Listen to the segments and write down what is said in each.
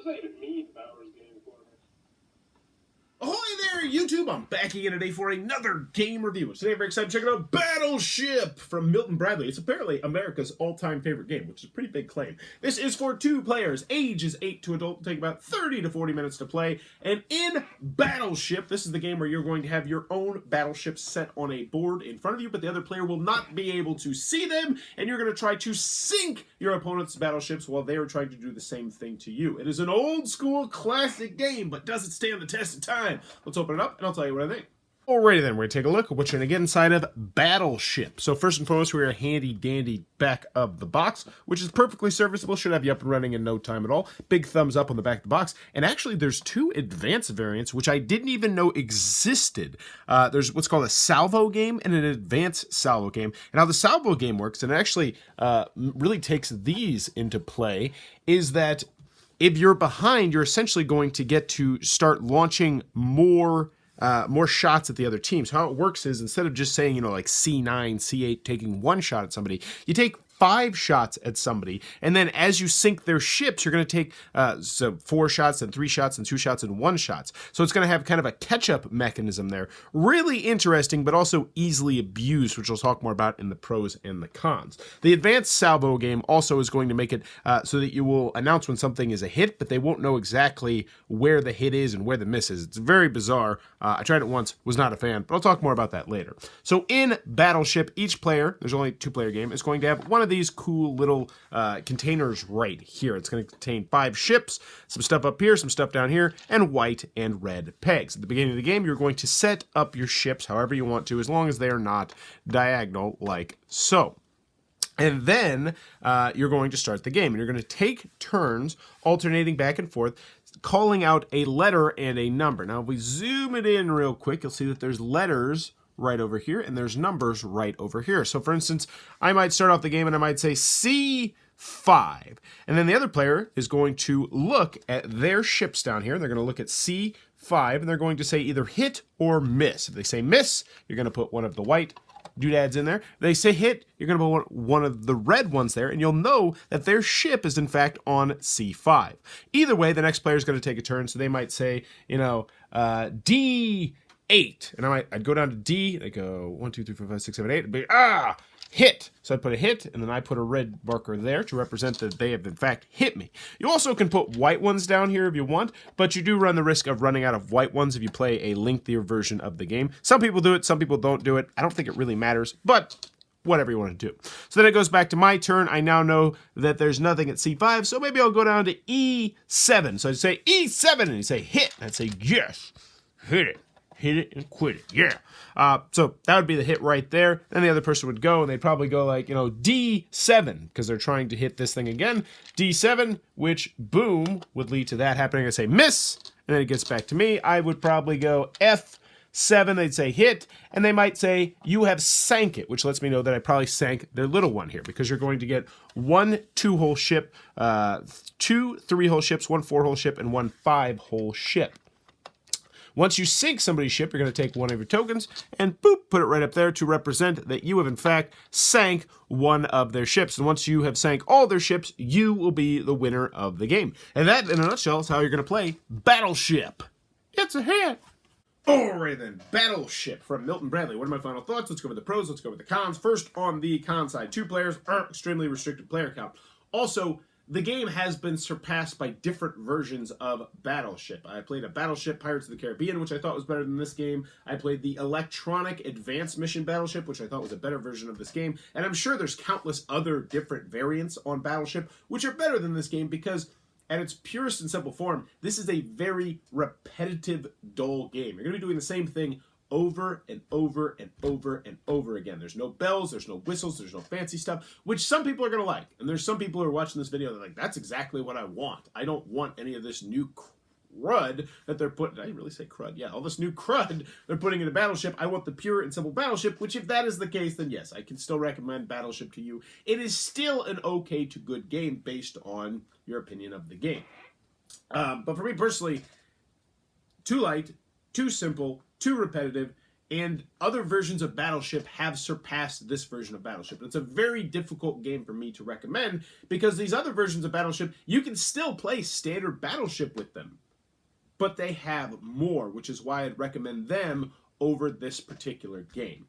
not even mean Bowers game for me. Ahoy there, YouTube! I'm back again today for another game review. Today, I'm very excited to check out Battleship from Milton Bradley. It's apparently America's all-time favorite game, which is a pretty big claim. This is for 2 players. Age is 8 to adult. It'll take about 30 to 40 minutes to play. And in Battleship, this is the game where you're going to have your own battleships set on a board in front of you, but the other player will not be able to see them, and you're going to try to sink your opponent's battleships while they are trying to do the same thing to you. It is an old-school classic game, but does it stand the test of time? Let's open it up, and I'll tell you what I think. Alrighty then, we're going to take a look at what you're going to get inside of Battleship. So first and foremost, we're a handy-dandy back of the box, which is perfectly serviceable, should have you up and running in no time at all. Big thumbs up on the back of the box. And actually, there's 2 advanced variants, which I didn't even know existed. There's what's called a salvo game and an advanced salvo game. And how the salvo game works, and it actually really takes these into play, is that if you're behind, you're essentially going to get to start launching more shots at the other teams. How it works is instead of just saying, like C9, C8, taking 1 shot at somebody, you take 5 shots at somebody, and then as you sink their ships, you're going to take 4 shots and 3 shots and 2 shots and 1 shots. So it's going to have kind of a catch-up mechanism there. Really interesting, but also easily abused, which we'll talk more about in the pros and the cons. The advanced salvo game also is going to make it so that you will announce when something is a hit, but they won't know exactly where the hit is and where the miss is. It's very bizarre. I tried it once, was not a fan, but I'll talk more about that later. So in Battleship, each player, there's only a 2-player game, is going to have one of these cool little containers right here. It's going to contain 5 ships, some stuff up here, some stuff down here, and white and red pegs. At the beginning of the game, you're going to set up your ships however you want to, as long as they're not diagonal like so. And then you're going to start the game, and you're going to take turns alternating back and forth, calling out a letter and a number. Now, if we zoom it in real quick, you'll see that there's letters right over here, and there's numbers right over here. So, for instance, I might start off the game, and I might say C5. And then the other player is going to look at their ships down here. They're going to look at C5, and they're going to say either hit or miss. If they say miss, you're going to put one of the white doodads in there. If they say hit, you're going to put one of the red ones there, and you'll know that their ship is, in fact, on C5. Either way, the next player is going to take a turn, so they might say, D8, and I'd go down to D. They go 1, 2, 3, 4, 5, 6, 7, 8. It'd be hit. So I'd put a hit, and then I put a red marker there to represent that they have in fact hit me. You also can put white ones down here if you want, but you do run the risk of running out of white ones if you play a lengthier version of the game. Some people do it, some people don't do it. I don't think it really matters, but whatever you want to do. So then it goes back to my turn. I now know that there's nothing at C5, so maybe I'll go down to E7. So I'd say E7, and you say hit, and I'd say yes, hit it. Hit it and quit it. Yeah. So that would be the hit right there. Then the other person would go, and they'd probably go like, D7, because they're trying to hit this thing again. D7, which, boom, would lead to that happening. I say miss, and then it gets back to me. I would probably go F7. They'd say hit, and they might say, you have sank it, which lets me know that I probably sank their little one here, because you're going to get 1 2-hole ship, 2 3-hole ships, 1 4-hole ship, and 1 5-hole ship. Once you sink somebody's ship, you're going to take one of your tokens and boop, put it right up there to represent that you have in fact sank one of their ships. And once you have sank all their ships, you will be the winner of the game. And that, in a nutshell, is how you're going to play Battleship. It's a hit. Alright then, Battleship from Milton Bradley. What are my final thoughts? Let's go with the pros, let's go with the cons. First, on the con side, 2 players, extremely restricted player count. Also, the game has been surpassed by different versions of Battleship. I played a Battleship Pirates of the Caribbean, which I thought was better than this game. I played the Electronic Advanced Mission Battleship, which I thought was a better version of this game. And I'm sure there's countless other different variants on Battleship, which are better than this game because at its purest and simple form, this is a very repetitive, dull game. You're going to be doing the same thing over and over and over and over again. There's no bells, there's no whistles, there's no fancy stuff, which some people are going to like. And there's some people who are watching this video that are like, that's exactly what I want. I don't want any of this new crud that they're putting, did I really say crud? Yeah, all this new crud they're putting into Battleship. I want the pure and simple Battleship, which if that is the case, then yes, I can still recommend Battleship to you. It is still an okay to good game based on your opinion of the game. But for me personally, too light, too simple, too repetitive, And other versions of Battleship have surpassed this version of Battleship. It's a very difficult game for me to recommend because these other versions of Battleship, you can still play standard Battleship with them. But they have more, which is why I'd recommend them over this particular game.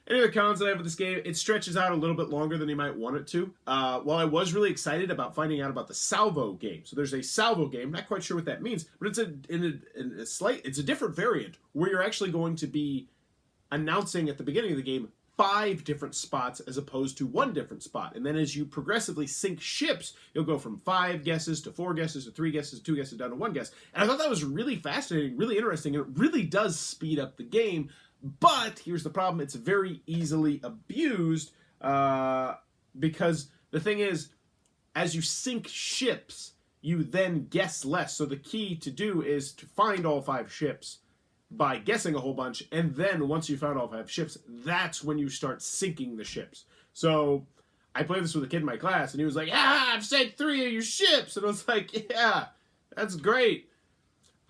Any other cons that I have with this game, it stretches out a little bit longer than you might want it to. While I was really excited about finding out about the salvo game. So there's a salvo game, not quite sure what that means, but it's it's a different variant where you're actually going to be announcing at the beginning of the game 5 different spots as opposed to 1 different spot. And then as you progressively sink ships, you'll go from 5 guesses to 4 guesses to 3 guesses, 2 guesses down to 1 guess. And I thought that was really fascinating, really interesting, and it really does speed up the game. But here's the problem, it's very easily abused because the thing is, as you sink ships, you then guess less. So the key to do is to find all 5 ships by guessing a whole bunch, and then once you found all 5 ships, that's when you start sinking the ships. So I played this with a kid in my class, and he was like, I've sank 3 of your ships! And I was like, yeah, that's great.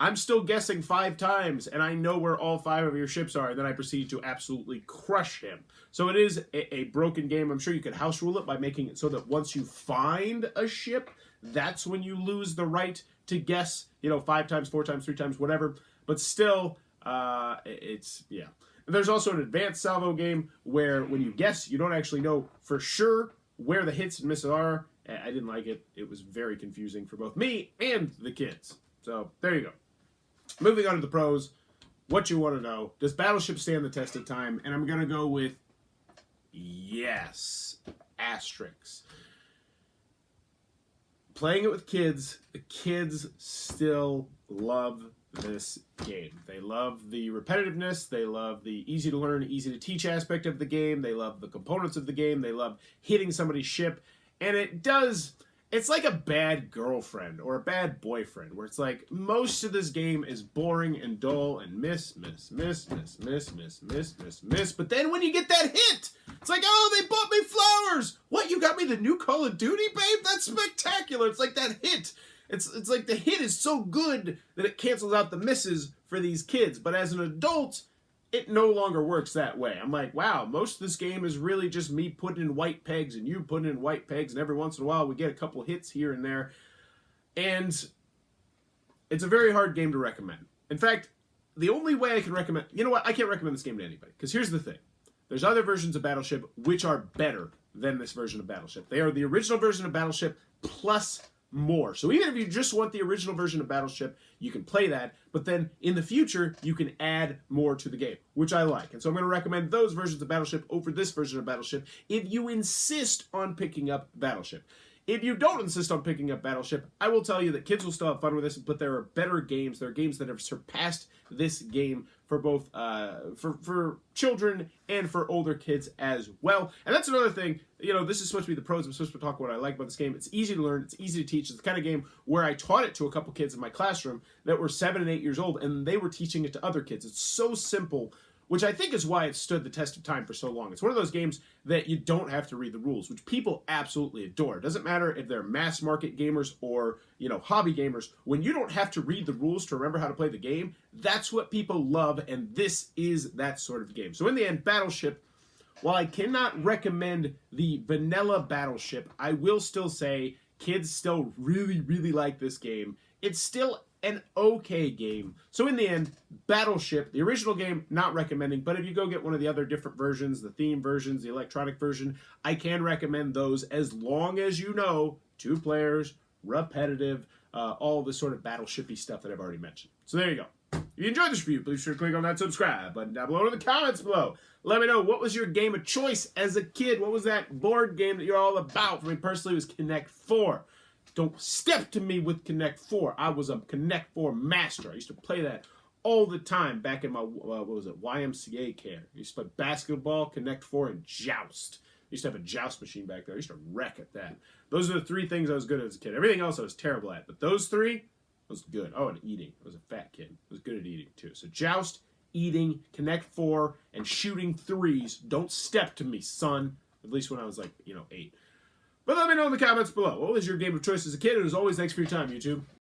I'm still guessing 5 times, and I know where all 5 of your ships are, and then I proceed to absolutely crush him. So it is a broken game. I'm sure you could house rule it by making it so that once you find a ship, that's when you lose the right to guess, 5 times, 4 times, 3 times, whatever. But still, yeah. And there's also an advanced salvo game where when you guess, you don't actually know for sure where the hits and misses are. I didn't like it. It was very confusing for both me and the kids. So there you go. Moving on to the pros, what you want to know. Does Battleship stand the test of time? And I'm going to go with yes. Asterisks. Playing it with kids, the kids still love this game. They love the repetitiveness. They love the easy to learn, easy to teach aspect of the game. They love the components of the game. They love hitting somebody's ship. And it's like a bad girlfriend or a bad boyfriend where it's like most of this game is boring and dull and miss. But then when you get that hit, it's like, oh, they bought me flowers. What, you got me the new Call of Duty, babe? That's spectacular. It's like that hit. It's like the hit is so good that it cancels out the misses for these kids. But as an adult, it no longer works that way. I'm like, wow, most of this game is really just me putting in white pegs and you putting in white pegs, and every once in a while we get a couple hits here and there. And it's a very hard game to recommend. In fact, the only way I can recommend... You know what? I can't recommend this game to anybody. Because here's the thing. There's other versions of Battleship which are better than this version of Battleship. They are the original version of Battleship plus more. So even if you just want the original version of Battleship, you can play that, but then in the future, you can add more to the game, which I like. And so I'm going to recommend those versions of Battleship over this version of Battleship if you insist on picking up Battleship. If you don't insist on picking up Battleship, I will tell you that kids will still have fun with this, but there are better games. There are games that have surpassed this game for both for children and for older kids as well. And that's another thing. This is supposed to be the pros. I'm supposed to talk what I like about this game. It's easy to learn. It's easy to teach. It's the kind of game where I taught it to a couple kids in my classroom that were 7 and 8 years old, and they were teaching it to other kids. It's so simple, which I think is why it stood the test of time for so long. It's one of those games that you don't have to read the rules, which people absolutely adore. It doesn't matter if they're mass market gamers or, hobby gamers. When you don't have to read the rules to remember how to play the game, that's what people love, and this is that sort of game. So in the end, Battleship, while I cannot recommend the vanilla Battleship, I will still say kids still really, really like this game. It's still an okay game. So in the end, Battleship, the original game, not recommending, but if you go get one of the other different versions, the theme versions, the electronic version, I can recommend those as long as 2 players, repetitive, all the sort of Battleship-y stuff that I've already mentioned. So there you go. If you enjoyed this review, please sure to click on that subscribe button down below in the comments below. Let me know, what was your game of choice as a kid? What was that board game that you're all about? For me personally, it was Connect 4. Don't step to me with Connect 4. I was a Connect 4 master. I used to play that all the time back in my, YMCA care. I used to play basketball, Connect 4, and Joust. I used to have a Joust machine back there. I used to wreck at that. Those are the 3 things I was good at as a kid. Everything else I was terrible at. But those 3, I was good. Oh, and eating. I was a fat kid. I was good at eating, too. So Joust, eating, Connect 4, and shooting 3s. Don't step to me, son. At least when I was 8. But let me know in the comments below. What was your game of choice as a kid? And as always, thanks for your time, YouTube.